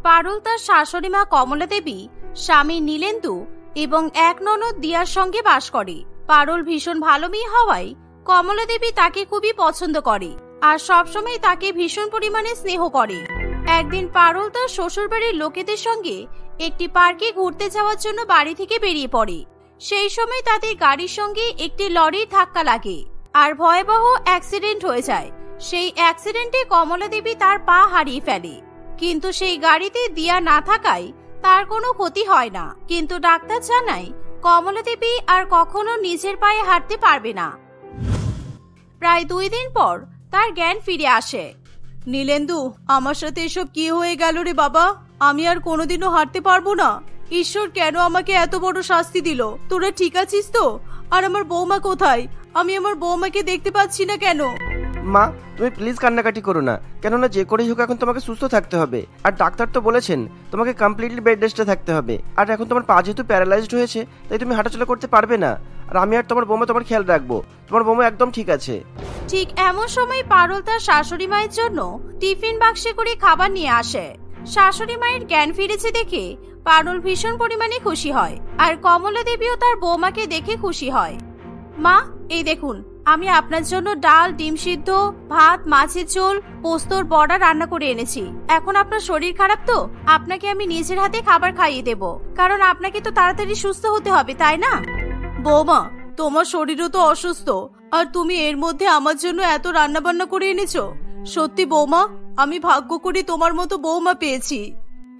পারুল তার শাশুড়ি মা কমলা দেবী, স্বামী নীলেন্দু এবং এক ননদ দিয়ার সঙ্গে বাস করে। পারুল ভীষণ ভালো মেয়ে হওয়ায় কমলা দেবী তাকে খুবই পছন্দ করে আর সবসময় তাকে ভীষণ পরিমাণে স্নেহ করে। একদিন পারুল তার শ্বশুরবাড়ির লোকেদের সঙ্গে একটি পার্কে ঘুরতে যাওয়ার জন্য বাড়ি থেকে বেরিয়ে পড়ে। সেই সময় তাদের গাড়ির সঙ্গে একটি লরির ধাক্কা লাগে আর ভয়াবহ অ্যাক্সিডেন্ট হয়ে যায়। সেই অ্যাক্সিডেন্টে কমলা দেবী তার পা হারিয়ে ফেলে, কিন্তু সেই গাড়িতে দিয়া না থাকায় তার কোনো ক্ষতি হয় না। কিন্তু ডাক্তার জানায় কমলা দেবী আর কখনো নিজের পায়ে হাঁটতে পারবে না। প্রায় 2 দিন পর তার জ্ঞান ফিরে আসে। নীলেন্দু, আমার সাথে এসব কি হয়ে গেল রে বাবা? আমি আর কোনোদিনও হাঁটতে পারবো না। ঈশ্বর কেন আমাকে এত বড় শাস্তি দিল? তোরা ঠিক আছিস তো? আর আমার বৌমা কোথায়? আমি আমার বৌমাকে দেখতে পাচ্ছি না কেন? মা, তুমি প্লিজ কান্নাকাটি করো না, কেননা যে করেই হোক এখন তোমাকে সুস্থ থাকতে হবে। আর ডাক্তার তো বলেছেন তোমাকে কমপ্লিটলি বেড রেস্টে থাকতে হবে। আর এখন তোমার পা যেহেতু প্যারালাইজড হয়েছে, তাই তুমি হাঁটাচলা করতে পারবে না। আর আমি আর তোমার বৌমা তোমার খেয়াল রাখবো। তোমার বৌমা একদম ঠিক আছে। ঠিক এমন সময় পারুল তার শাশুড়ি মায়ের জন্য টিফিন বাক্সে করে খাবার নিয়ে আসে। শাশুড়ি মায়ের জ্ঞান ফিরেছে দেখে পারুল ভীষণ পরিমাণে খুশি হয়, আর কমলা দেবীও তার বৌমাকে দেখে খুশি হয়। মা, এই দেখুন, আমি আপনার জন্য ডাল, ডিম সিদ্ধ, ভাত, মাছের ঝোল, পোস্তর বড়া রান্না করে এনেছি। এখন আপনার শরীর খারাপ তো আপনাকে আমি নিজের হাতে খাবার খাইয়ে দেব, কারণ আপনাকে তো তাড়াতাড়ি সুস্থ হতে হবে, তাই না? বৌমা, তোমার শরীরও তো অসুস্থ, আর তুমি এর মধ্যে আমার জন্য এত রান্না বান্না করে এনেছো। সত্যি বৌমা, আমি ভাগ্য করে তোমার মতো বৌমা পেয়েছি।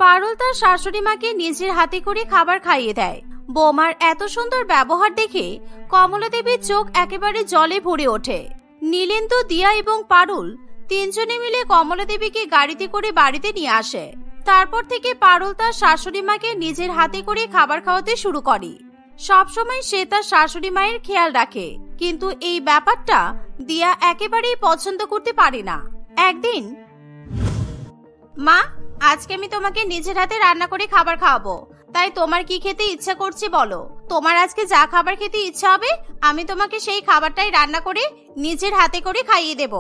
পারুল তার শাশুড়ি মাকে নিজের হাতে করে খাবার খাইয়ে দেয়। বৌমার এত সুন্দর ব্যবহার দেখে কমলা দেবীর চোখ একেবারে জলে ভরে ওঠে। নীলেন্দু, দিয়া এবং পারুল 3 জনে মিলে কমলা দেবীকে গাড়িতে করে বাড়িতে নিয়ে আসে। তারপর থেকে পারুল তার শাশুড়ি মাকে নিজের হাতে করে খাবার খাওয়াতে শুরু করে। সবসময় সে তার শাশুড়ি মায়ের খেয়াল রাখে, কিন্তু এই ব্যাপারটা দিয়া একেবারেই পছন্দ করতে পারে না। একদিন, মা, আজকে আমি তোমাকে নিজের হাতে রান্না করে খাবার খাওয়াবো, তাই তোমার কি খেতে ইচ্ছা করছে বলো। তোমার আজকে যা খাবার খেতে ইচ্ছা হবে আমি তোমাকে সেই খাবারটাই রান্না করে নিজের হাতে করে খাইয়ে দেব।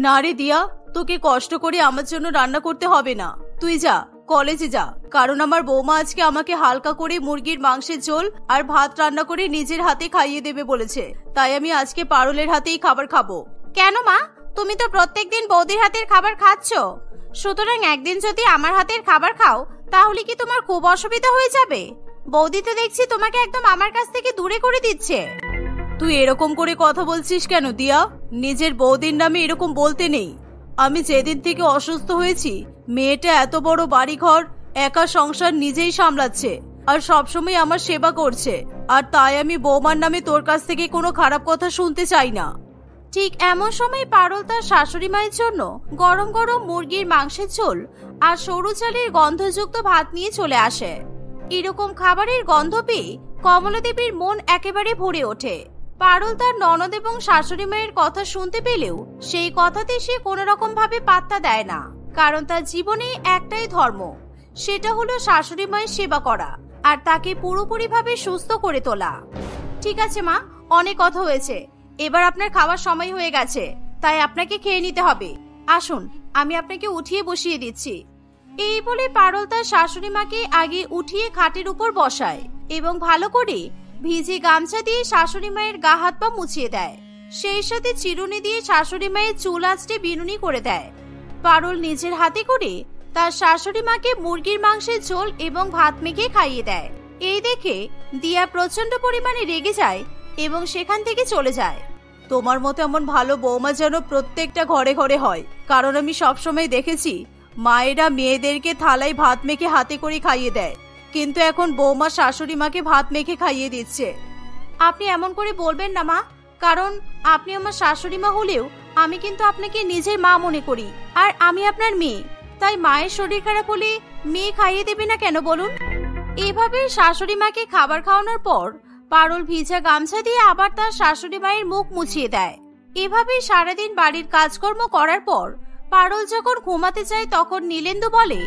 না রে দিয়া, তোকে কষ্ট করে আমার জন্য রান্না করতে হবে না। তুই যা, কলেজে যা, কারণ আমার বৌমা আজকে আমাকে হালকা করে মুরগির মাংসের ঝোল আর ভাত রান্না করে নিজের হাতে খাইয়ে দেবে বলেছে, তাই আমি আজকে পারুলের হাতেই খাবার খাবো। কেন মা, তুমি তো প্রত্যেকদিন বৌদির হাতের খাবার খাচ্ছ, সুতরাং একদিন যদি আমার হাতের খাবার খাও তাহলে কি তোমার খুব অসুবিধা হয়ে যাবে? বৌদি তো দেখছি তোমাকে একদম আমার কাছ থেকে দূরে করে দিচ্ছে। তুই এরকম করে কথা বলছিস কেন দিয়া? নিজের বৌদির নামে এরকম বলতে নেই। আমি যেদিন থেকে অসুস্থ হয়েছি, মেয়েটা এত বড় বাড়িঘর, একা সংসার নিজেই সামলাচ্ছে আর সবসময় আমার সেবা করছে, আর তাই আমি বৌমার নামে তোর কাছ থেকে কোনো খারাপ কথা শুনতে চাই না। ঠিক এমন সময় পারুল তার শাশুড়ি মায়ের জন্য গরম গরম মুরগির মাংসের ঝোল আর সরু চালের গন্ধযুক্ত ভাত নিয়ে চলে আসে। এরকম খাবারের গন্ধ পেয়ে কমলা দেবীর মন একেবারে ভরে ওঠে। পারুল তার ননদ এবং শাশুড়ি মায়ের কথা শুনতে পেলেও সেই কথাতে সে কোনো রকম ভাবে পাত্তা দেয় না, কারণ তার জীবনে একটাই ধর্ম, সেটা হলো শাশুড়ি মায়ের সেবা করা আর তাকে পুরোপুরি ভাবে সুস্থ করে তোলা। ঠিক আছে মা, অনেক কথা হয়েছে, এবার আপনার খাওয়ার সময় হয়ে গেছে, তাই আপনাকে খেয়ে নিতে হবে। আসুন, আমি আপনাকে উঠিয়ে বসিয়ে দিচ্ছি। এই বলে পারুল তার শাশুড়ি মাকে আগে উঠিয়ে খাটের উপর বসায় এবং ভালো করে ভিজে গামছা দিয়ে শাশুড়ি মায়ের গা হাত পা মুছিয়ে দেয়। সেই সাথে চিরুনি দিয়ে শাশুড়ি মায়ের চুল আঁচড়ে বিনুনি করে দেয়। পারুল নিজের হাতে করে তার শাশুড়ি মাকে মুরগির মাংসের ঝোল এবং ভাত মেখে খাইয়ে দেয়। এই দেখে দিয়া প্রচন্ড পরিমাণে রেগে যায় এবং সেখান থেকে চলে যায়। তোমার মতো এমন ভালো বৌমা যেন প্রত্যেকটা ঘরে ঘরে হয়, কারণ আমি সবসময় দেখেছি মায়েরা মেয়েদেরকে থালায় ভাত মেখে হাতে করে খাইয়ে দেয়, কিন্তু এখন বৌমা শাশুড়ি মাকে ভাত মেখে খাইয়ে দিচ্ছে। আপনি এমন করে বলবেন না মা, কারণ আপনি আমার শাশুড়ি মা হলেও আমি কিন্তু আপনাকে নিজের মা মনে করি, আর আমি আপনার মেয়ে, তাই মায়ের শরীর খারাপ হলে মেয়ে খাইয়ে দেবে না কেন বলুন? এভাবে শাশুড়ি মাকে খাবার খাওয়ানোর পর পারুল ভিজা গামছা দিয়ে আবার তার শাশুড়ি মায়ের মুখ মুছিয়ে দেয়। এভাবে সারাদিন বাড়ির কাজকর্ম করার পর পারুল যখন ঘুমাতে যায় তখন নীলেন্দু বলে,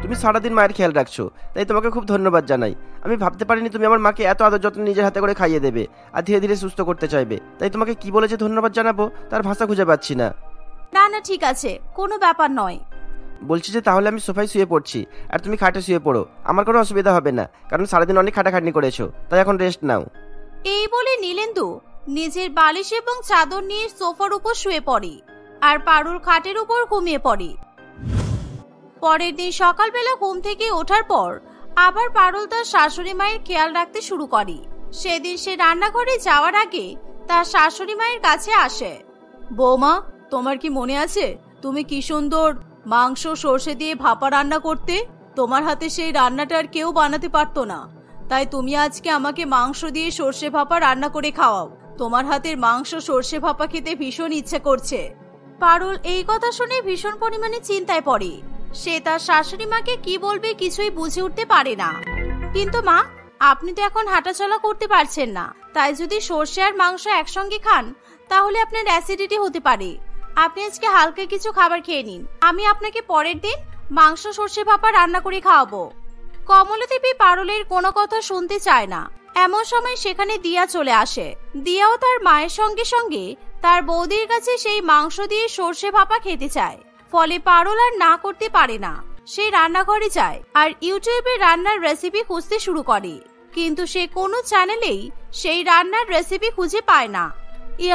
তুমি সারাদিন মায়ের খেয়াল রাখছো, তাই তোমাকে খুব ধন্যবাদ জানাই। আমি ভাবতে পারিনি তুমি আমার মাকে এত আদর যত্ন নিজের হাতে করে খাইয়ে দেবে আর ধীরে ধীরে সুস্থ করতে চাইবে, তাই তোমাকে কি বলে যে ধন্যবাদ জানাবো তার ভাষা খুঁজে পাচ্ছি না। না না, ঠিক আছে, কোনো ব্যাপার নয়। বলছি যে তাহলে আমি সোফায় শুয়ে পড়ছি, আর তুমি খাটে শুয়ে পড়ো। আমার কোনো অসুবিধা হবে না, কারণ সারাদিন অনেক খাটাখাটনি করেছো, তাই এখন রেস্ট নাও। এই বলে নীলেন্দু নিজের বালিশ এবং চাদর নিয়ে সোফার উপর শুয়ে পড়ে, আর পারুল খাটের উপর ঘুমিয়ে পড়ে। পরের দিন সকালবেলা ঘুম থেকে ওঠার পর আবার পারুল তার শাশুড়ি মায়ের খেয়াল রাখতে শুরু করে। সেদিন সে রান্নাঘরে যাওয়ার আগে তার শাশুড়ি মায়ের কাছে আসে। বৌমা, তোমার কি মনে আছে তুমি কি সুন্দর মাংস সর্ষে দিয়ে ভাপা রান্না করতে? তোমার হাতে সেই রান্নাটা আর কেউ বানাতে পারতো না, তাই তুমি আজকে আমাকে মাংস দিয়ে সর্ষে ভাপা রান্না করে খাওয়াও। তোমার হাতের মাংস সর্ষে ভাপা খেতে ভীষণ ইচ্ছে করছে। পারুল এই কথা শুনে ভীষণ পরিমাণে চিন্তায় পড়ে। সে তার শাশুড়ি মাকে কি বলবে কিছুই বুঝে উঠতে পারে না। কিন্তু মা, আপনি তো এখন হাঁটাচলা করতে পারছেন না, তাই যদি সর্ষে আর মাংস একসঙ্গে খান তাহলে আপনার অ্যাসিডিটি হতে পারে। আপনি আজকে হালকা কিছু খাবার খেয়ে নিন, আমি আপনাকে পরের দিন মাংস সর্ষে ভাপা রান্না করে খাওয়াবো। কমলা দেবী পারুলের কোনো কথা শুনতে চায় না। এমন সময় সেখানে দিয়া চলে আসে। দিয়াও তার মায়ের সঙ্গে সঙ্গে তার বৌদির কাছে সেই মাংস দিয়ে সর্ষে ভাপা খেতে চায়। ফলে পারুল আর না করতে পারে না। সে রান্নাঘরে যায় আর ইউটিউবে রান্নার রেসিপি খুঁজতে শুরু করে, কিন্তু সে কোনো চ্যানেলেই সেই রান্নার রেসিপি খুঁজে পায় না।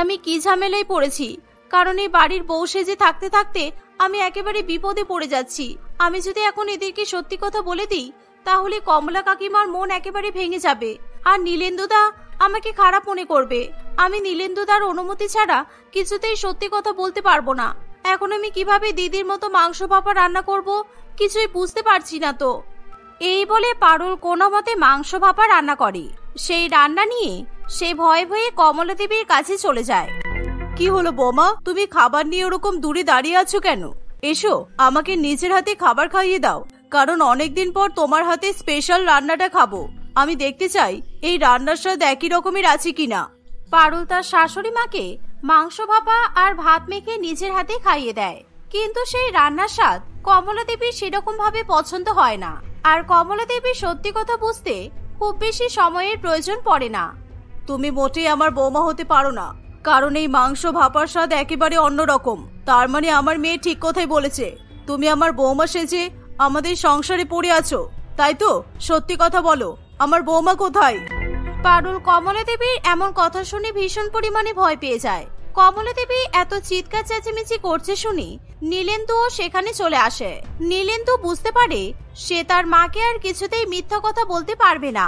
আমি কি ঝামেলায় পড়েছি, কারণ এই বাড়ির বউ সেজে থাকতে থাকতে আমি একেবারে বিপদে পড়ে যাচ্ছি। আমি যদি এখন এদেরকে সত্যি কথা বলে দিই তাহলে কমলা কাকিমার মন একেবারে ভেঙে যাবে, আর নীলেন্দুদা আমাকে খারাপ মনে করবে। আমি নীলেন্দুদার অনুমতি ছাড়া কিছুতেই সত্যি কথা বলতে পারবো না। এখন আমি কিভাবে দিদির মতো মাংস ভাপা রান্না করব কিছুই বুঝতে পারছি না তো। এই বলে পারুল কোনো মতে মাংস ভাপা রান্না করে। সেই রান্না নিয়ে সে ভয়ে ভয়ে কমলা দেবীর কাছে চলে যায়। কি হলো বৌমা, তুমি খাবার নিয়ে ওরকম দূরে দাঁড়িয়ে আছো কেন? এসো, আমাকে নিজের হাতে খাবার খাইয়ে দাও, কারণ অনেকদিন পর তোমার হাতে স্পেশাল রান্নাটা খাবো। আমি দেখতে চাই এই রান্নার স্বাদ একই রকমের আছে কিনা। পারুল তার শাশুড়ি মাকে মাংস ভাপা আর ভাত মেখে নিজের হাতে খাইয়ে দেয়, কিন্তু সেই রান্নার স্বাদ কমলা দেবীর সেরকম ভাবে পছন্দ হয় না। আর কমলা দেবীর সত্যি কথা বুঝতে খুব বেশি সময়ের প্রয়োজন পড়ে না। তুমি মোটেই আমার বৌমা হতে পারো না, কারণ এই মাংস ভাপার স্বাদ একেবারে অন্যরকম। তার মানে আমার মেয়ে ঠিক কথাই বলেছে, তুমি আমার বৌমা সেজে আমাদের সংসারে পড়ে আছো, তাই তো? সত্যি কথা বলো, আমার বৌমা কোথায়? পারুল কমলা দেবীর এমন কথা শুনে ভীষণ পরিমাণে ভয় পেয়ে যায়। কমলা দেবী এত চিৎকার চেঁচামেচি করছে শুনে নীলেন্দুও সেখানে চলে আসে। নীলেন্দু বুঝতে পারে সে তার মাকে আর কিছুতেই মিথ্যা কথা বলতে পারবে না।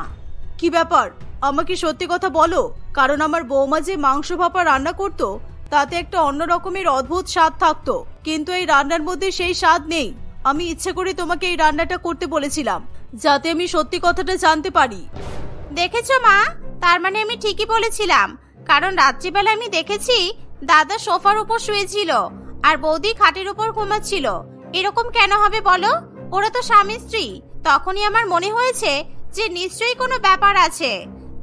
কি ব্যাপার, আমাকে সত্যি কথা বলো, কারণ আমার বৌমা যে মাংস ভাপা রান্না করতো তাতে একটা অন্য রকমের অদ্ভুত স্বাদ থাকতো, কিন্তু এই রান্নার মধ্যে সেই স্বাদ নেই। আমি ইচ্ছে করে তোমাকে এই রান্নাটা করতে বলেছিলাম যাতে আমি সত্যি কথাটা জানতে পারি। দেখেছো মা, তার মানে আমি ঠিকই বলেছিলাম, কারণ রাত্রিবেলা আমি দেখেছি দাদা সোফার উপর শুয়েছিল আর বৌদি খাটের উপর ঘুমাচ্ছিল। এরকম কেন হবে বলো? ওরা তো স্বামী স্ত্রী। তখনই আমার মনে হয়েছে যে নিশ্চয়ই কোনো ব্যাপার আছে,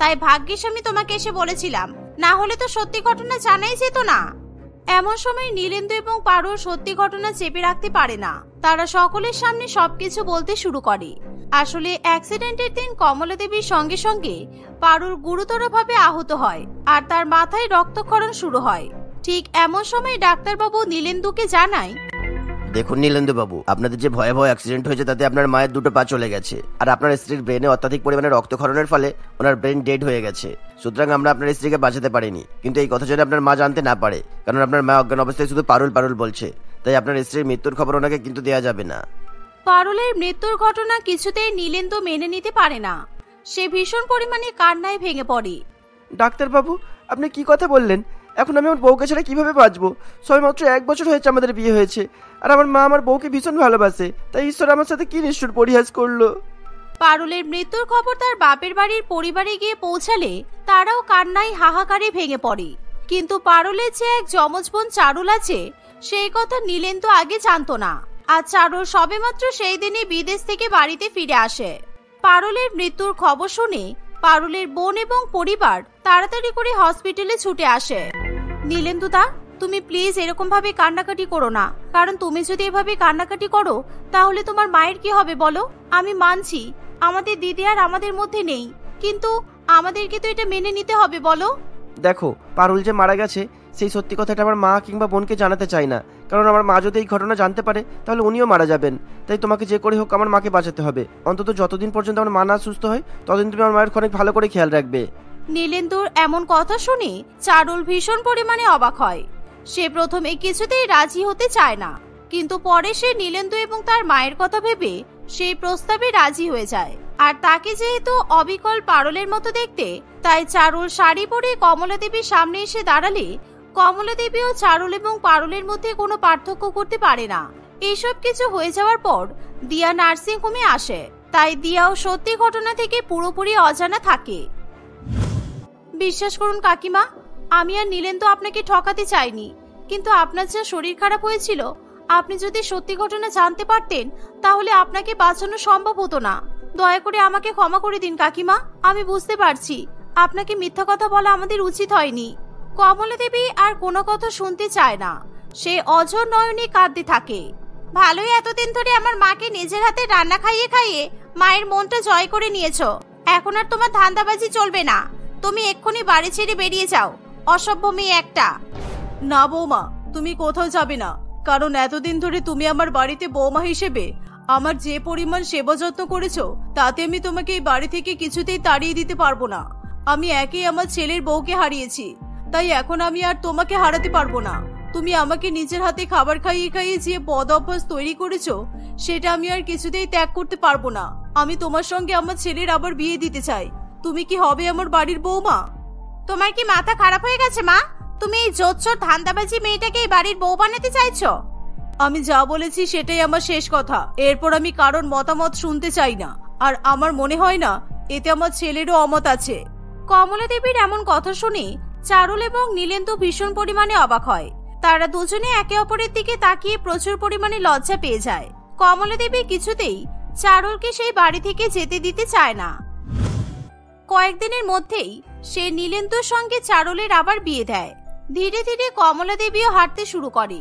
তাই ভাগ্যিস আমি তোমাকে এসে বলেছিলাম, না হলে তো সত্যি ঘটনা জানাই যেত না। এমন সময় নীলেন্দু এবং পারুল সত্যি ঘটনা চেপে রাখতে পারে না। তারা সকলের সামনে সবকিছু বলতে শুরু করে। আসলে অ্যাক্সিডেন্টের দিন কমলা দেবীর সঙ্গে সঙ্গে পারুল গুরুতরভাবে আহত হয় আর তার মাথায় রক্তক্ষরণ শুরু হয়। ঠিক এমন সময় ডাক্তারবাবু নীলেন্দুকে জানায়, দেখুন নীলেন্দু বাবু, আপনাদের যে ভয়াবহ অ্যাক্সিডেন্ট হয়েছে তাতে আপনার মায়ের দুটো পা চলে গেছে, আর আপনার স্ত্রীর ব্রেনে অত্যাধিক পরিমাণে রক্তক্ষরণের ফলে ওনার ব্রেন ডেড হয়ে গেছে। সুতরাং আমরা আপনার স্ত্রীকে বাঁচাতে পারিনি, কিন্তু এই কথা যেন আপনার মা জানতে না পারে, কারণ আপনার মা অজ্ঞান অবস্থায় শুধু পারুল পারুল বলছে, তাই আপনার স্ত্রীর মৃত্যুর খবর ওনাকে কিন্তু দেওয়া যাবে না। পারুলের মৃত্যুর ঘটনা কিছুতেই নীলেন্দু মেনে নিতে পারে না। সে ভীষণ পরিমাণে কান্নায় ভেঙে পড়ে। ডাক্তার বাবু, আপনি কি কথা বললেন? এখন আমি আমার বউকে ছাড়া কিভাবে বাঁচবো? সবেমাত্র 1 বছর হয়েছে আমাদের বিয়ে হয়েছে, আর আমার মা আমার বউকে ভীষণ ভালোবাসে, তাই ঈশ্বর আমার সাথে কি নিষ্ঠুর পরিহাস করলো। পারুলের মৃত্যুর খবর তার বাপের বাড়ির পরিবারে গিয়ে পৌঁছালে তারাও কান্নায় হাহাকারে ভেঙে পড়ে। কিন্তু পারুলের যে এক যমজ বোন চারুল আছে সেই কথা নীলেন্দু আগে জানতো না। আর চারুল সবেমাত্র সেই দিনে বিদেশ থেকে বাড়িতে ফিরে আসে। পারুলের মৃত্যুর খবর শুনে পারুলের বোন এবং পরিবার তাড়াতাড়ি করে হসপিটালে ছুটে আসে। নীলেন্দুদা, তুমি প্লিজ এরকম ভাবে কান্নাকাটি করো না, কারণ তুমি যদি এভাবে কান্নাকাটি করো তাহলে তোমার মায়ের কি হবে বলো? আমি মানছি আমাদের দিদি আর আমাদের মধ্যে নেই, কিন্তু আমাদেরকে তো এটা মেনে নিতে হবে বলো। দেখো, পারুল যে মারা গেছে সেই সত্যি কথাটা আমার মা কিংবা বোনকে জানাতে চাই না, কারণ আমার মা যদি এই ঘটনা জানতে পারে তাহলে উনিও মারা যাবেন। তাই তোমাকে যে করে হোক আমার মাকে বাঁচাতে হবে। অন্তত যতদিন পর্যন্ত আমার মা না সুস্থ হয় ততদিন তুমি আমার মায়ের অনেক ভালো করে খেয়াল রাখবে। নীলেন্দুর এমন কথা শুনে চারুল ভীষণ পরিমাণে অবাক হয়। সে প্রথমে কিছুতেই রাজি হতে চায় না, কিন্তু পরে সে নীলেন্দু এবং তার মায়ের কথা ভেবে সেই প্রস্তাবে রাজি হয়ে যায়। আর তাকে যেহেতু অবিকল পারুলের মতো দেখতে, তাই চারুল শাড়ি পরে কমলা দেবীর সামনে এসে দাঁড়ালে কমলা দেবীও চারুল এবং পারুলের মধ্যে কোনো পার্থক্য করতে পারে না। এইসব কিছু হয়ে যাওয়ার পর দিয়া নার্সিং হোমে আসে, তাই দিয়াও সত্যি ঘটনা থেকে পুরোপুরি অজানা থাকে। বিশ্বাস করুন কাকিমা, আমি আর নীলেন্দু আপনাকে ঠকাতে চাইনি, কিন্তু আপনার যা শরীর খারাপ হয়েছিল, আপনি যদি সত্যি ঘটনা জানতে পারতেন তাহলে আপনাকে বাঁচানো সম্ভব হতো না। দয়া করে আমাকে ক্ষমা করে দিন কাকিমা। আমি বুঝতে পারছি আপনাকে মিথ্যা কথা বলা আমাদের উচিত হয়নি। কমলা দেবী আর কোনো কথা শুনতে চায় না, সে অঝর নয়নে কাঁদতে থাকে। ভালোই এতদিন ধরে আমার মাকে নিজের হাতে রান্না খাইয়ে খাইয়ে মায়ের মনটা জয় করে নিয়েছো। এখন আর তোমার ধান্দাবাজি চলবে না। তুমি এক্ষুনি বাড়ি ছেড়ে বেরিয়ে যাও, অসভ্য মেয়ে একটা। না বৌমা, তুমি কোথাও যাবে না, কারণ এতদিন ধরে তুমি আমার বাড়িতে বৌমা হিসেবে আমার যে পরিমাণ সেবা যত্ন করেছো, তাতে আমি তোমাকে এই বাড়ি থেকে কিছুতেই তাড়িয়ে দিতে পারবো না। আমি একেই আমার ছেলের বউকে হারিয়েছি, তাই এখন আমি আর তোমাকে হারাতে পারবো না। তুমি আমাকে নিজের হাতে খাবার খাইয়ে খাইয়ে যে বদ অভ্যাস তৈরি করেছো, সেটা আমি আর কিছুতেই ত্যাগ করতে পারবো না। আমি তোমার সঙ্গে আমার ছেলের আবার বিয়ে দিতে চাই। তুমি কি হবে আমার বাড়ির বৌমা? তোমার কি মাথা খারাপ হয়ে গেছে মা? তুমি এই জোচ্চোর ধান্দাবাজি মেয়েটাকে এই বাড়ির বউ বানাতে চাইছো? আমি যা বলেছি সেটাই আমার শেষ কথা। এরপর আমি কারোর মতামত শুনতে চাই না, আর আমার মনে হয় না এতে আমার ছেলেরও অমত আছে। কমলা দেবীর এমন কথা শুনে চারুল এবং নীলেন্দু ভীষণ পরিমাণে অবাক হয়। তারা দুজনে একে অপরের দিকে তাকিয়ে প্রচুর পরিমাণে লজ্জা পেয়ে যায়। কমলা দেবী কিছুতেই চারুলকে সেই বাড়ি থেকে যেতে দিতে চায় না। কয়েকদিনের মধ্যেই সে নীলেন্দুর সঙ্গে চারুলের আবার বিয়ে দেয়। ধীরে ধীরে কমলা দেবীও হাঁটতে শুরু করে।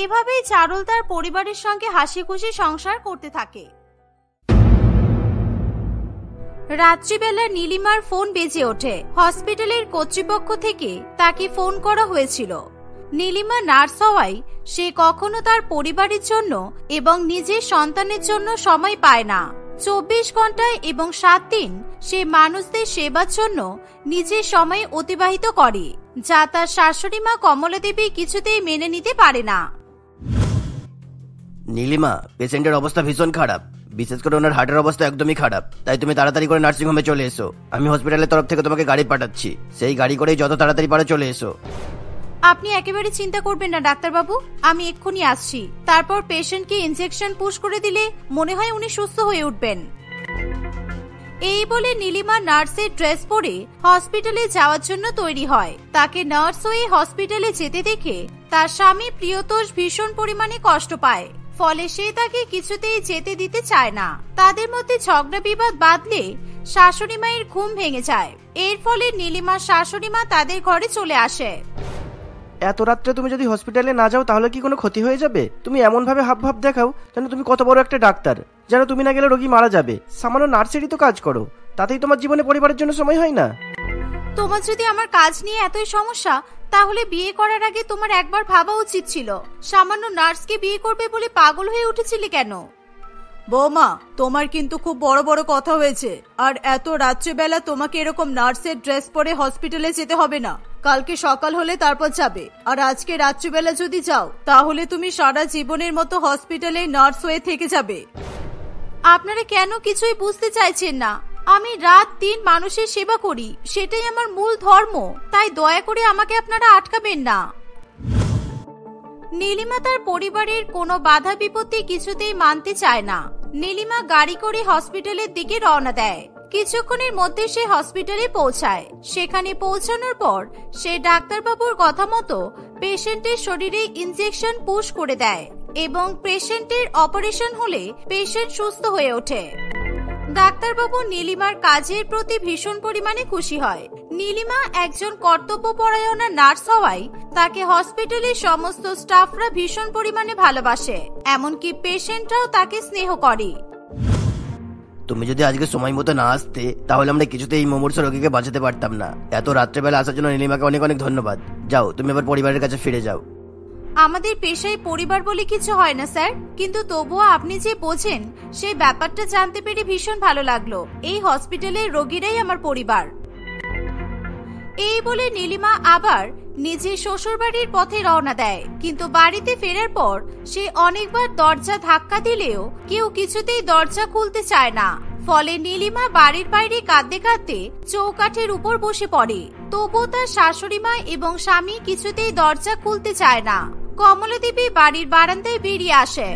এভাবেই চারুল তার পরিবারের সঙ্গে হাসি খুশি সংসার করতে থাকে। রাত্রিবেলা নীলিমার ফোন বেজে ওঠে। হসপিটালের কর্তৃপক্ষ থেকে তাকে ফোন করা হয়েছিল। নীলিমা নার্স হওয়ায় সে কখনো তার পরিবারের জন্য এবং নিজের সন্তানের জন্য সময় পায় না। 24 ঘন্টায় এবং 7 দিন সে মানুষদের সেবার জন্য নিজের সময় অতিবাহিত করে, যা তার শাশুড়ি মা কমলা দেবী কিছুতেই মেনে নিতে পারে না। নীলিমা, পেশেন্টের অবস্থা ভীষণ খারাপ, বিশেষ করে ওনার হার্টের অবস্থা একদমই খারাপ। তাই তুমি তাড়াতাড়ি করে নার্সিং হোমে চলে এসো। আমি হসপিটালের তরফ থেকে তোমাকে গাড়ি পাঠাচ্ছি, সেই গাড়ি করেই যত তাড়াতাড়ি পারো চলে এসো। আপনি একেবারে চিন্তা করবেন না ডাক্তারবাবু, আমি এক্ষুনি আসছি। তারপর পেশেন্টকে ইনজেকশন পুশ করে দিলে মনে হয় উনি সুস্থ হয়ে উঠবেন। এই বলে নীলিমা নার্সের ড্রেস পরে হসপিটালে যাওয়ার জন্য তৈরি হয়। তাকে নার্স হয়ে হসপিটালে যেতে দেখে তার স্বামী প্রিয়তোষ ভীষণ পরিমাণে কষ্ট পায়। ফলে সে তাকে কিছুতেই যেতে দিতে চায় না। তাদের মধ্যে ঝগড়া বিবাদ বাঁধলে শাশুড়ি মায়ের ঘুম ভেঙে যায়। এর ফলে নীলিমার শাশুড়ি মা তাদের ঘরে চলে আসে। এত রাত্রে তুমি যদি হসপিটালে না যাও তাহলে কি কোনো ক্ষতি হয়ে যাবে? তুমি এমন ভাবে হাবভাব দেখাও যেন তুমি কত বড় একটা ডাক্তার, যেন তুমি না গেলে রোগী মারা যাবে। সামান্য নার্সেরই তো কাজ করো, তাতেই তোমার জীবনে পরিবারের জন্য সময় হয় না। তোমার যদি আমার কাজ নিয়ে এতই সমস্যা, তাহলে বিয়ে করার আগে তোমার একবার ভাবা উচিত ছিল। সামান্য নার্সকে বিয়ে করবে বলে পাগল হয়ে উঠেছিলে কেন? বৌমা, তোমার কিন্তু খুব বড় বড় কথা হয়েছে। আর এত রাত্রেবেলা তোমাকে এরকম নার্সের ড্রেস পরে হসপিটালে যেতে হবে না। কালকে সকাল হলে তারপর যাবে। আর আজকে রাত্রিবেলা যদি যাও তাহলে তুমি সারা জীবনের মতো হসপিটালে নার্স হয়ে থেকে যাবে। আপনারা কেন কিছুই বুঝতে চাইছেন না? আমি রাত দিন মানুষের সেবা করি, সেটাই আমার মূল ধর্ম। তাই দয়া করে আমাকে আপনারা আটকাবেন না। নীলিমা তার পরিবারের কোনো বাধা বিপত্তি কিছুতেই মানতে চায় না। নীলিমা গাড়ি করে হসপিটালের দিকে রওনা দেয়। কিছুক্ষণের মধ্যে সে হসপিটালে পৌঁছায়। সেখানে পৌঁছানোর পর সে ডাক্তারবাবুর কথা মতো পেশেন্টের শরীরে ইনজেকশন পুশ করে দেয় এবং পেশেন্টের অপারেশন হলে পেশেন্ট সুস্থ হয়ে ওঠে। ডাক্তারবাবু নীলিমার কাজের প্রতি ভীষণ পরিমাণে খুশি হয়। নীলিমা একজন কর্তব্যপরায়ণা নার্স হওয়ায় তাকে হসপিটালের সমস্ত স্টাফরা ভীষণ পরিমাণে ভালোবাসে, এমনকি পেশেন্টরাও তাকে স্নেহ করে। তুমি যদি আজকে সময় মতো না আসতে তাহলে আমরা কিছুতেই এই মুমূর্ষ রোগীকে বাঁচাতে পারতাম না। এত রাত্রেবেলা আসার জন্য নীলিমাকে অনেক অনেক ধন্যবাদ। যাও, তুমি এবার পরিবারের কাছে ফিরে যাও। আমাদের পেশায় পরিবার বলে কিছু হয় না স্যার, কিন্তু তবুও আপনি যে বোঝেন সেই ব্যাপারটা জানতে পেরে ভীষণ ভালো লাগলো। এই হসপিটালের রোগীরাই আমার পরিবার। এই বলে নীলিমা আবার নিজের শ্বশুর বাড়ির পথে রওনা দেয়, কিন্তু বাড়িতে ফেরার পর সে অনেকবার দরজা ধাক্কা দিলেও কেউ কিছুতেই দরজা খুলতে চায় না। ফলে নীলিমা বাড়ির বাইরে কাঁদতে কাঁদতে চৌকাঠের উপর বসে পড়ে। তবুও তার শাশুড়ি মা এবং স্বামী কিছুতেই দরজা খুলতে চায় না। কমলা দেবী বাড়ির বারান্দায় বেরিয়ে আসে।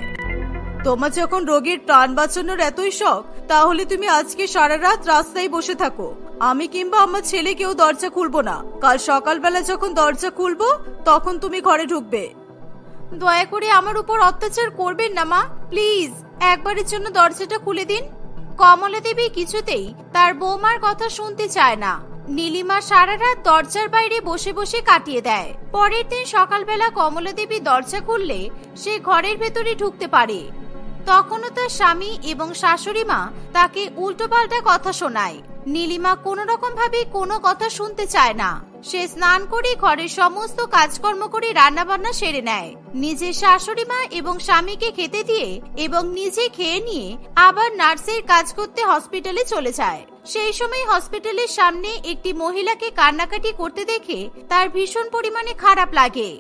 তোমার যখন রোগীর প্রাণ বাঁচানোর এতই শখ, তাহলে তুমি আজকে সারা রাত রাস্তায় বসে থাকো। আমি কিংবা আমার ছেলে কেউ দরজা খুলবো না। কাল সকালবেলা যখন দরজা খুলবো তখন তুমি ঘরে ঢুকবে। দয়া করে আমার উপর অত্যাচার করবেন না মা, প্লিজ একবারের জন্য দরজাটা খুলে দিন। কমলা দেবী কিছুতেই তার বৌমার কথা শুনতে চায় না। নীলিমা সারা রাত দরজার বাইরে বসে বসে কাটিয়ে দেয়। পরের দিন সকালবেলা কমলা দেবী দরজা খুললে সে ঘরের ভেতরে ঢুকতে পারে। তখনও তার স্বামী এবং শাশুড়ি মা তাকে উল্টোপাল্টা কথা শোনায়। নীলিমা কোনো রকম ভাবে কোনো কথা শুনতে চায় না। সে স্নান করে ঘরের সমস্ত কাজকর্ম করে রান্না বান্না সেরে নেয়। নিজের শাশুড়ি মা এবং স্বামীকে খেতে দিয়ে এবং নিজে খেয়ে নিয়ে আবার নার্সের কাজ করতে হসপিটালে চলে যায়। সেই সময় হসপিটালের সামনে একটি মহিলাকে কান্নাকাটি করতে দেখে তার ভীষণ পরিমাণে খারাপ লাগে।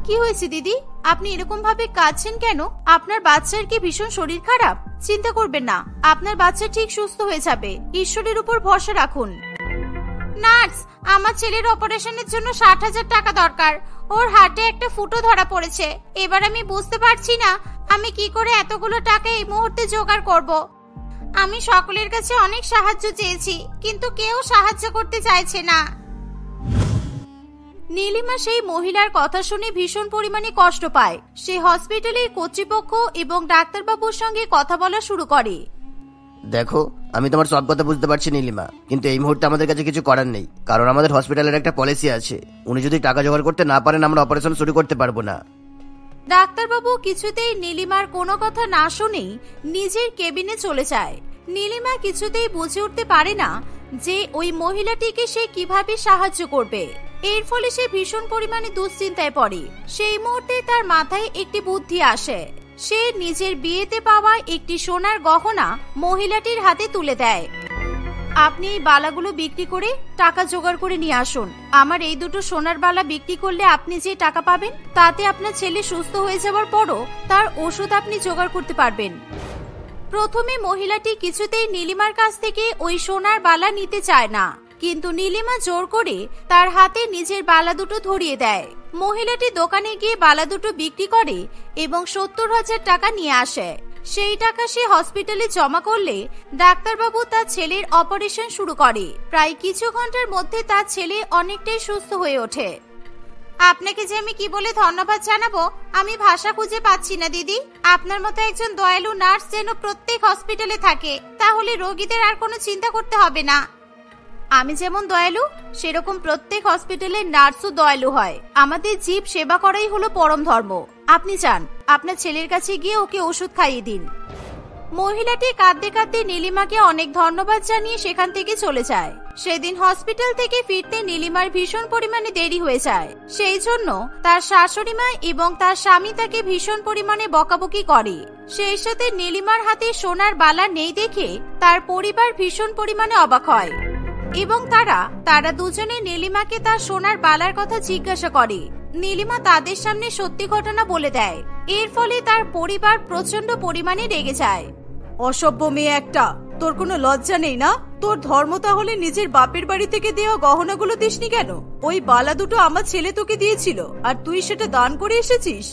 কি হয়েছে দিদি, আপনি এরকম ভাবে কাঁদছেন কেন? আপনার বাচ্চার কি ভীষণ শরীর খারাপ? চিন্তা করবেন না, আপনার বাচ্চা ঠিক সুস্থ হয়ে যাবে। ঈশ্বরের উপর ভরসা রাখুন। নার্স, আমার ছেলের অপারেশনের জন্য 60,000 টাকা দরকার। ওর হার্টে একটা ফুটো ধরা পড়েছে। এবার আমি বুঝতে পারছি না আমি কি করে এতগুলো টাকা এই মুহূর্তে জোগাড় করব। আমি সকলের কাছে অনেক সাহায্য চেয়েছি, কিন্তু কেউ সাহায্য করতে চাইছে না। নীলিমা সেই মহিলার কথা শুনে ভীষণ পরিমাণে কষ্ট পায়। সে হসপিটালের কর্তৃপক্ষ এবং ডাক্তারবাবুর সঙ্গে কথা বলা শুরু করে। দেখো, আমি তোমার সব কথা বুঝতে পারছি নীলিমা, কিন্তু এই মুহূর্তে আমাদের কাছে কিছু করার নেই, কারণ আমাদের হসপিটালের একটা পলিসি আছে। উনি যদি টাকা জোগাড় করতে না পারেন আমরা অপারেশন শুরু করতে পারবো না। ডাক্তারবাবু কিছুতেই নীলিমার কোনো কথা না শুনেই নিজের কেবিনে চলে যায়। নীলিমা কিছুতেই বুঝে উঠতে পারে না যে ওই মহিলাটিকে সে কিভাবে সাহায্য করবে। এর ফলে সে ভীষণ পরিমাণে দুশ্চিন্তায় পড়ে। সেই মুহূর্তে তার মাথায় একটি বুদ্ধি আসে। সে নিজের বিয়েতে পাওয়া একটি সোনার গহনা মহিলাটির হাতে তুলে দেয়। আপনি এই বালাগুলো বিক্রি করে টাকা জোগাড় করে নিয়ে আসুন। আমার এই দুটো সোনার বালা বিক্রি করলে আপনি যে টাকা পাবেন তাতে আপনার ছেলে সুস্থ হয়ে যাওয়ার পরও তার ওষুধ আপনি জোগাড় করতে পারবেন। প্রথমে মহিলাটি কিছুতেই নীলিমার কাছ থেকে ওই সোনার বালা নিতে চায় না, কিন্তু নীলিমা জোর করে তার হাতে নিজের বালা দুটো ধরিয়ে দেয়। মহিলাটি দোকানে গিয়ে বালা দুটো বিক্রি করে এবং 70,000 টাকা নিয়ে আসে। সেই টাকা সে হসপিটালে জমা করলে ডাক্তারবাবু তার ছেলের অপারেশন শুরু করে। প্রায় কিছু ঘন্টার মধ্যে তার ছেলে অনেকটাই সুস্থ হয়ে ওঠে। আপনাকে যে আমি কি বলে ধন্যবাদ জানাবো আমি ভাষা খুঁজে পাচ্ছি না দিদি। আপনার মতো একজন দয়ালু নার্স যেন প্রত্যেক হসপিটালে থাকে, তাহলে রোগীদের আর কোনো চিন্তা করতে হবে না। আমি যেমন দয়ালু সেরকম প্রত্যেক হসপিটালের নার্সও দয়ালু হয়। আমাদের জীব সেবা করাই হলো পরম ধর্ম। আপনি যান, আপনার ছেলের কাছে গিয়ে ওকে ওষুধ খাইয়ে দিন। মহিলাটি কাঁদতে কাঁদতে নীলিমাকে অনেক ধন্যবাদ জানিয়ে সেখান থেকে চলে যায়। সেদিন হসপিটাল থেকে ফিরতে নীলিমার ভীষণ পরিমাণে দেরি হয়ে যায়। সেই জন্য তার শাশুড়ি মা এবং তার স্বামী তাকে ভীষণ পরিমাণে বকাবকি করে। সেই সাথে নীলিমার হাতে সোনার বালা নেই দেখে তার পরিবার ভীষণ পরিমাণে অবাক হয় এবং তারা দুজনে নীলিমাকে তার সোনার বালার কথা জিজ্ঞাসা করে। নীলিমা তাদের সামনে সত্যি ঘটনা বলে দেয়। এর ফলে তার পরিবার প্রচন্ড পরিমাণে রেগে যায়। অসভ্য মেয়ে একটা, তোর কোনো লজ্জা নেই না? তোর ধর্ম তাহলে নিজের বাপের বাড়ি থেকে দেওয়া গহনাগুলো দিসনি কেন? ওই বালা দুটো আমার ছেলে তোকে দিয়েছিল আর তুই সেটা দান করে এসেছিস।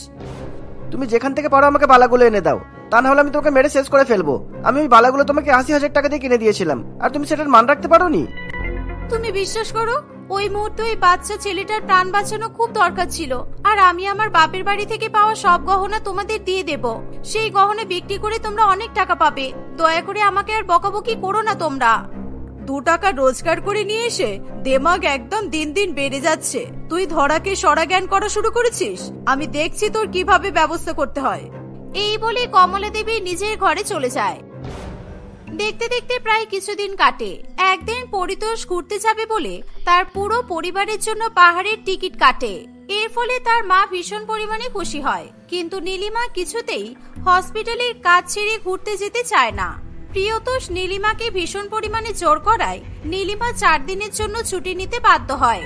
তুমি যেখান থেকে পারো আমাকে বালাগুলো এনে দাও, তা না হলে আমি তোমাকে মেরে শেষ করে ফেলবো। আমি ওই বালাগুলো তোমাকে 80,000 টাকা দিয়ে কিনে দিয়েছিলাম, আর তুমি সেটার মান রাখতে পারোনি। তুমি বিশ্বাস করো, ওই মুহূর্তে ওই বাচ্চা ছেলেটার প্রাণ বাঁচানো খুব দরকার ছিল, আর আমি আমার বাপের বাড়ি থেকে পাওয়া সব গহনা তোমাদের দিয়ে দেব। সেই গহনা বিক্রি করে তোমরা অনেক টাকা পাবে। দয়া করে আমাকে আর বকাবকি করো না তোমরা। 2 টাকা রোজগার করে নিয়ে এসে দেমাগ একদম দিন দিন বেড়ে যাচ্ছে। তুই ধরাকে সরা জ্ঞান করা শুরু করেছিস। আমি দেখছি তোর কিভাবে ব্যবস্থা করতে হয়। এই বলে কমলা দেবী নিজের ঘরে চলে যায়। দেখতে দেখতে প্রায় কিছুদিন কাটে। একদিন পরিতোষ ঘুরতে যাবে বলে তার পুরো পরিবারের জন্য পাহাড়ের টিকিট কাটে। এর ফলে তার মা ভীষণ পরিমাণে খুশি হয়, কিন্তু নীলিমা কিছুতেই হসপিটালের কাজ ছেড়ে ঘুরতে যেতে চায় না। প্রিয়তোষ নীলিমাকে ভীষণ পরিমাণে জোর করায় নীলিমা 4 দিনের জন্য ছুটি নিতে বাধ্য হয়।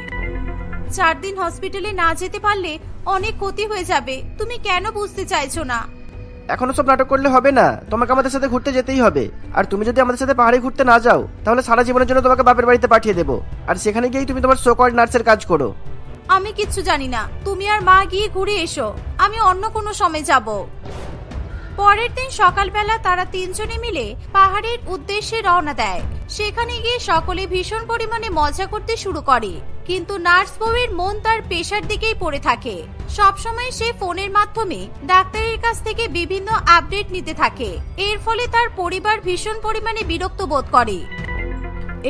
4 দিন হসপিটালে না যেতে পারলে অনেক ক্ষতি হয়ে যাবে, তুমি কেন বুঝতে চাইছো না? এখনো সব নাটক করলে হবে না, তোমাকে আমাদের সাথে ঘুরতে যেতেই হবে। আর তুমি যদি আমাদের সাথে পাহাড়ে ঘুরতে না যাও তাহলে সারা জীবনের জন্য তোমাকে বাপের বাড়িতে পাঠিয়ে দেবো, আর সেখানে গিয়েই তুমি তোমার সোকল্ড নার্সের কাজ করো। আমি কিচ্ছু জানি না, তুমি আর মা গিয়ে ঘুরে এসো, আমি অন্য কোনো সময় যাব। পরের দিন সকালবেলা তারা 3 জনে মিলে পাহাড়ের উদ্দেশ্যে রওনা দেয়। সেখানে গিয়ে সকলে ভীষণ পরিমাণে মজা করতে শুরু করে, কিন্তু নার্স বউয়ের মন তার পেশার দিকেই পড়ে থাকে। সবসময় সে ফোনের মাধ্যমে ডাক্তারের কাছ থেকে বিভিন্ন আপডেট নিতে থাকে। এর ফলে তার পরিবার ভীষণ পরিমাণে বিরক্ত বোধ করে।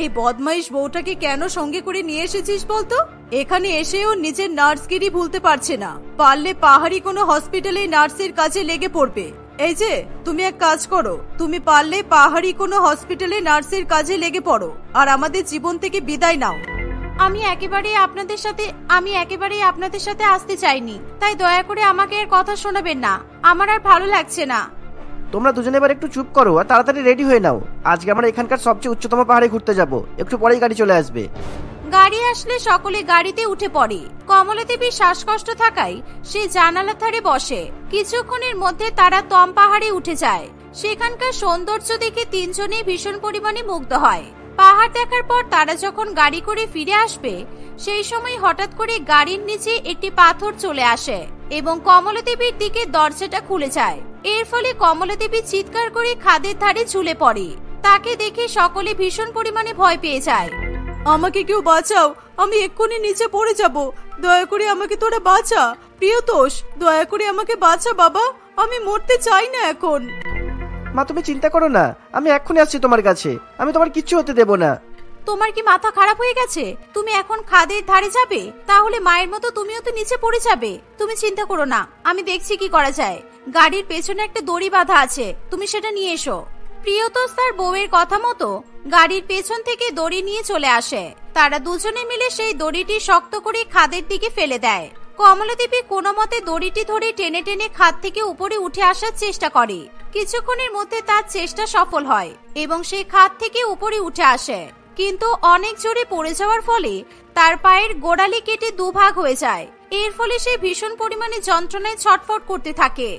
এই বদমাইশ বউটাকে কেন সঙ্গে করে নিয়ে এসেছিস বলতো? এখানে এসেও নিজের নার্সগিরি ভুলতে পারছে না। পারলে পাহাড়ি কোনো হসপিটালে নার্সের কাজে লেগে পড়বে। এই যে তুমি এক কাজ করো, তুমি পারলে পাহাড়ি কোনো হসপিটালে নার্সের কাজে লেগে পড়ো আর আমাদের জীবন থেকে বিদায় নাও। আমি একেবারেই আপনাদের সাথে আসতে চাইনি, তাই দয়া করে আমাকে আর কথা শোনাবেন না, আমার আর ভালো লাগছে না। তোমরা দুজনে এবার একটু চুপ করো আর তাড়াতাড়ি রেডি হয়ে নাও। আজকে আমরা এখানকার সবচেয়ে উচ্চতম পাহাড়ে ঘুরতে যাব, একটু পরেই গাড়ি চলে আসবে। গাড়ি আসলে সকলে গাড়িতে উঠে পড়ে। কমলা দেবীর শ্বাসকষ্ট থাকায় সে জানালার ধারে বসে। কিছুক্ষণের মধ্যে তারা তম পাহাড়ে উঠে যায়। সেখানকার সৌন্দর্য দেখে 3 জনেই ভীষণ পরিমাণে মুগ্ধ হয়। পাহাড় দেখার পর তারা যখন গাড়ি করে ফিরে আসবে সেই সময় হঠাৎ করে গাড়ির নিচে একটি পাথর চলে আসে এবং কমলা দেবীর দিকে দরজাটা খুলে যায়। এর ফলে কমলা দেবী চিৎকার করে খাদের ধারে ঝুলে পড়ে। তাকে দেখে সকলে ভীষণ পরিমাণে ভয় পেয়ে যায়। আমাকে কেউ বাঁচাও, আমি এক্ষুনি নিচে পড়ে যাব, দয়া করে আমাকে তোরা বাঁচা। প্রিয়তোষ, দয়া করে আমাকে বাঁচা বাবা, আমি মরতে চাই না এখন। মা তুমি চিন্তা করো না, আমি এক্ষুনি আসছি তোমার কাছে, আমি তোমার কিচ্ছু হতে দেব না। তোমার কি মাথা খারাপ হয়ে গেছে? তুমি এখন খাদের ধারে যাবে, তাহলে মায়ের মতো তুমিও তো নিচে পড়ে যাবে। তুমি চিন্তা করো না, আমি দেখছি কি করা যায়। গাড়ির পেছনে একটা দড়ি বাঁধা আছে, তুমি সেটা নিয়ে এসো। প্রিয়তোষ তার বউয়ের কথা মতো গাড়ির পেছন থেকে দড়ি নিয়ে চলে আসে। তারা দুজনে মিলে সেই দড়িটি শক্ত করে খাদের দিকে ফেলে দেয়। কমলা দেবী কোনো মতে দড়িটি ধরে টেনে টেনে খাদ থেকে উপরে উঠে আসার চেষ্টা করে। কিছুক্ষণের মধ্যে তার চেষ্টা সফল হয় এবং সে খাদ থেকে উপরে উঠে আসে, কিন্তু অনেক জোরে পড়ে যাওয়ার ফলে তার পায়ের গোড়ালি কেটে 2 ভাগ হয়ে যায়। এর ফলে সে ভীষণ পরিমাণে যন্ত্রণায় ছটফট করতে থাকে।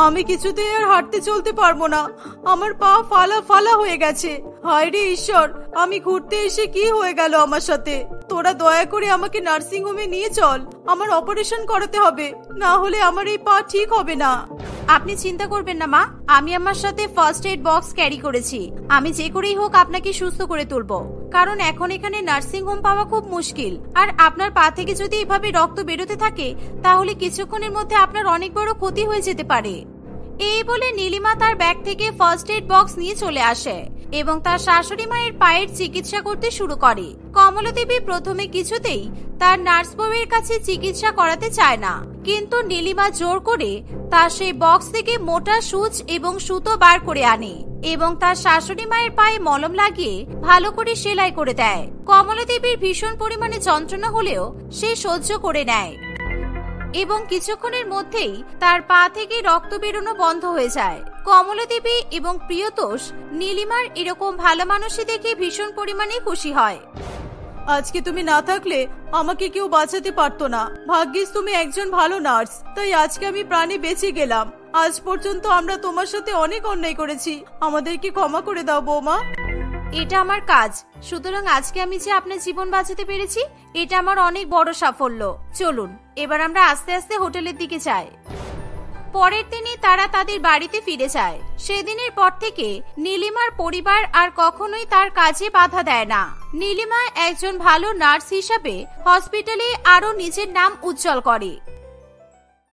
আমি কিছুতেই আর হাঁটতে চলতে পারবো না, আমার পা ফালা ফালা হয়ে গেছে। হায় রে ঈশ্বর, আমি ঘুরতে এসে কি হয়ে গেল আমার সাথে। তোরা দয়া করে আমাকে নার্সিং হোমে নিয়ে চল, আমার অপারেশন করাতে হবে, না হলে আমার এই পা ঠিক হবে না। আপনি চিন্তা করবেন না মা, আমি আমার সাথে ফার্স্ট এড বক্স ক্যারি করেছি। আমি যে করেই হোক আপনাকে সুস্থ করে তুলবো, কারণ এখন এখানে নার্সিং হোম পাওয়া খুব মুশকিল। আর আপনার পা থেকে যদি এভাবে রক্ত বেরোতে থাকে তাহলে কিছুক্ষণের মধ্যে আপনার অনেক বড় ক্ষতি হয়ে যেতে পারে। এই বলে নীলিমা তার ব্যাগ থেকে ফার্স্ট এড বক্স নিয়ে চলে আসে এবং তার শাশুড়ি মায়ের পায়ের চিকিৎসা করতে শুরু করে। কমলা দেবী প্রথমে কিছুতেই তার নার্স বউয়ের কাছে চিকিৎসা করাতে চায় না, কিন্তু নীলিমা জোর করে তার সেই বক্স থেকে মোটা সুচ এবং সুতো বার করে আনে এবং তার শাশুড়ি মায়ের পায়ে মলম লাগিয়ে ভালো করে সেলাই করে দেয়। কমলা দেবীর ভীষণ পরিমাণে যন্ত্রণা হলেও সে সহ্য করে নেয় এবং কিছুক্ষণের মধ্যেই তার পা থেকে রক্ত বেরোনো বন্ধ হয়ে যায়। কমলা দেবী এবং প্রিয়তোষ নীলিমার এরকম ভালো মানুষই দেখে ভীষণ পরিমাণে খুশি হয়। আজকে তুমি না থাকলে আমাকে কেউ বাঁচাতে পারতো না। ভাগ্যিস তুমি একজন ভালো নার্স, তাই আজকে আমি প্রাণে বেঁচে গেলাম। আজ পর্যন্ত আমরা তোমার সাথে অনেক অন্যায় করেছি, আমাদেরকে ক্ষমা করে দাও বৌমা। এটা আমার কাজ, সুতরাং আজকে আমি যে আপনার জীবন বাঁচাতে পেরেছি এটা আমার অনেক বড় সাফল্য। চলুন এবার আমরা আস্তে আস্তে হোটেলের দিকে যাই। পরের দিনই তারা তাদের বাড়িতে ফিরে যায়। সেদিনের পর থেকে নীলিমার পরিবার আর কখনোই তার কাজে বাধা দেয় না। নীলিমা একজন ভালো নার্স হিসাবে হসপিটালে আরো নিজের নাম উজ্জ্বল করে।